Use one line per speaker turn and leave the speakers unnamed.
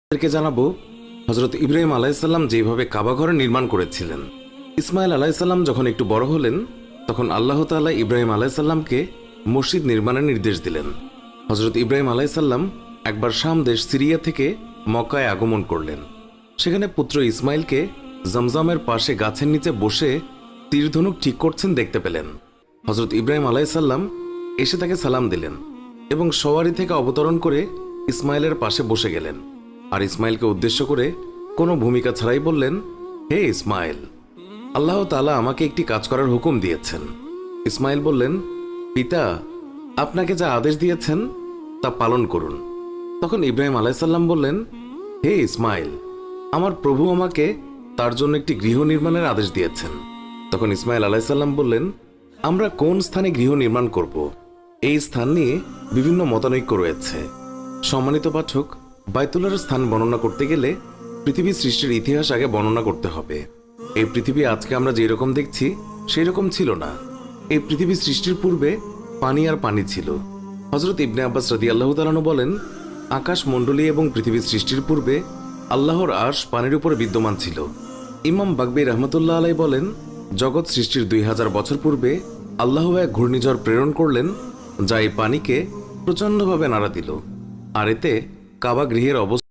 আপনাদেরকে জানাবো হযরত ইব্রাহিম আলাইহিসসালাম যেভাবে কাবা ঘর নির্মাণ করেছিলেন। ইসমাইল আলাইহিসসালাম যখন একটু বড় হলেন তখন আল্লাহ তাআলা ইব্রাহিম আলাইহিসসালামকে মসজিদ নির্মাণের নির্দেশ দিলেন। হযরত ইব্রাহিম আলাইহিসসালাম একবার শাম দেশ সিরিয়া থেকে মক্কায় আগমন করলেন। সেখানে পুত্র ইসমাইলকে জমজমের পাশে গাছের নিচে বসে তীরধনুক ঠিক করছেন দেখতে পেলেন। হযরত ইব্রাহিম আলাইহিসসালাম এসে তাকে সালাম দিলেন এবং সওয়ারি থেকে অবতরণ করে ইসমাইলের পাশে বসে গেলেন। আর ইসমাইলকে উদ্দেশ্য করে কোনো ভূমিকা ছাড়াই বললেন, হে ইসমাইল, আল্লাহ তাআলা আমাকে একটি কাজ করার হুকুম দিয়েছেন। ইসমাইল বললেন, পিতা, আপনাকে যা আদেশ দিয়েছেন তা পালন করুন। তখন ইব্রাহিম আলাইহিসসালাম বললেন, হে ইসমাইল, আমার প্রভু আমাকে তার জন্য একটি গৃহ নির্মাণের আদেশ দিয়েছেন। তখন ইসমাইল আলাইহিসসালাম বললেন, আমরা কোন স্থানে গৃহ নির্মাণ করব? এই স্থান নিয়ে বিভিন্ন মতানৈক্য রয়েছে। সম্মানিত পাঠক, বাইতুল্লাহর স্থান বর্ণনা করতে গেলে পৃথিবী সৃষ্টির ইতিহাস আগে বর্ণনা করতে হবে। এই পৃথিবী আজকে আমরা যেই রকম দেখছি সেই রকম ছিল না। এই পৃথিবী সৃষ্টির পূর্বে পানি আর পানি ছিল। হযরত ইবনে আব্বাস রাদিয়াল্লাহু তাআলা আনহু বলেন, আকাশ মণ্ডলী এবং পৃথিবী সৃষ্টির পূর্বে আল্লাহর আরশ পানির উপরে বিদ্যমান ছিল। ইমাম বাগবী রাহমাতুল্লাহ আলাইহি বলেন, জগৎ সৃষ্টির 2000 বছর পূর্বে আল্লাহ এক ঘূর্ণিঝড় প্রেরণ করলেন যা এই পানিকে প্রচণ্ডভাবে নাড়া দিল, আর এতে কাবা গৃহের অবস্থা